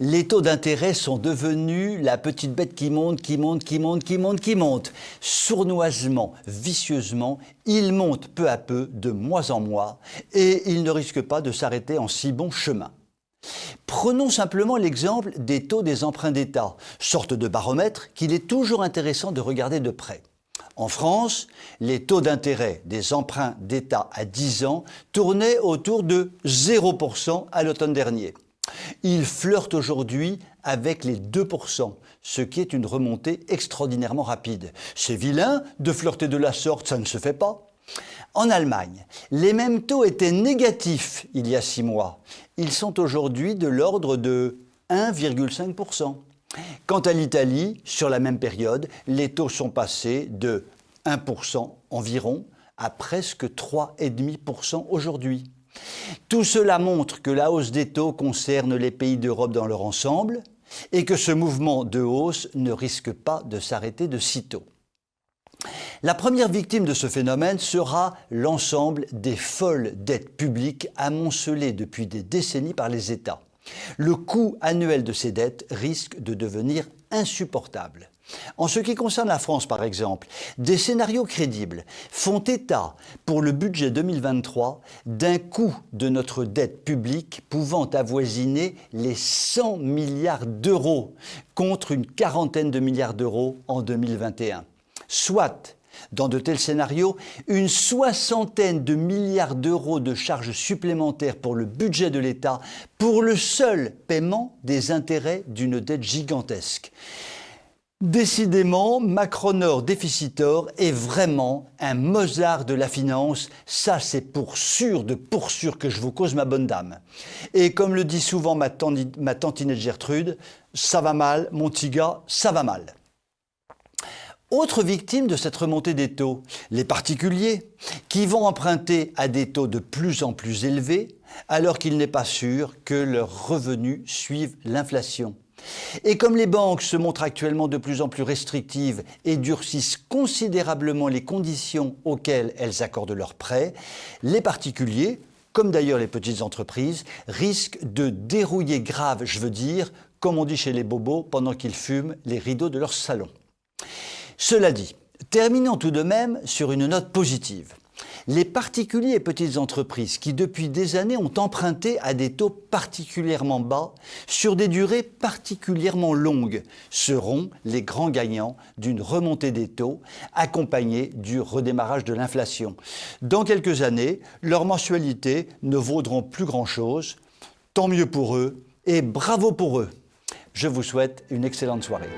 Les taux d'intérêt sont devenus la petite bête qui monte, qui monte, qui monte, qui monte, qui monte. Sournoisement, vicieusement, ils montent peu à peu, de mois en mois, et ils ne risquent pas de s'arrêter en si bon chemin. Prenons simplement l'exemple des taux des emprunts d'État, sorte de baromètre qu'il est toujours intéressant de regarder de près. En France, les taux d'intérêt des emprunts d'État à 10 ans tournaient autour de 0% à l'automne dernier. Ils flirtent aujourd'hui avec les 2%, ce qui est une remontée extraordinairement rapide. C'est vilain de flirter de la sorte, ça ne se fait pas. En Allemagne, les mêmes taux étaient négatifs il y a 6 mois. Ils sont aujourd'hui de l'ordre de 1,5%. Quant à l'Italie, sur la même période, les taux sont passés de 1% environ à presque 3,5% aujourd'hui. Tout cela montre que la hausse des taux concerne les pays d'Europe dans leur ensemble et que ce mouvement de hausse ne risque pas de s'arrêter de sitôt. La première victime de ce phénomène sera l'ensemble des folles dettes publiques amoncelées depuis des décennies par les États. Le coût annuel de ces dettes risque de devenir insupportable. En ce qui concerne la France, par exemple, des scénarios crédibles font état pour le budget 2023 d'un coût de notre dette publique pouvant avoisiner les 100 milliards d'euros contre une quarantaine de milliards d'euros en 2021. Soit, dans de tels scénarios, une soixantaine de milliards d'euros de charges supplémentaires pour le budget de l'État pour le seul paiement des intérêts d'une dette gigantesque. Décidément, Macronor déficitor est vraiment un Mozart de la finance. Ça, c'est pour sûr que je vous cause ma bonne dame. Et comme le dit souvent ma tantinette Gertrude, ça va mal, mon petit gars, ça va mal. Autre victime de cette remontée des taux, les particuliers, qui vont emprunter à des taux de plus en plus élevés, alors qu'il n'est pas sûr que leurs revenus suivent l'inflation. Et comme les banques se montrent actuellement de plus en plus restrictives et durcissent considérablement les conditions auxquelles elles accordent leurs prêts, les particuliers, comme d'ailleurs les petites entreprises, risquent de dérouiller grave, comme on dit chez les bobos, pendant qu'ils fument les rideaux de leur salon. Cela dit, terminons tout de même sur une note positive. Les particuliers et petites entreprises qui depuis des années ont emprunté à des taux particulièrement bas sur des durées particulièrement longues seront les grands gagnants d'une remontée des taux accompagnée du redémarrage de l'inflation. Dans quelques années, leurs mensualités ne vaudront plus grand-chose. Tant mieux pour eux et bravo pour eux. Je vous souhaite une excellente soirée.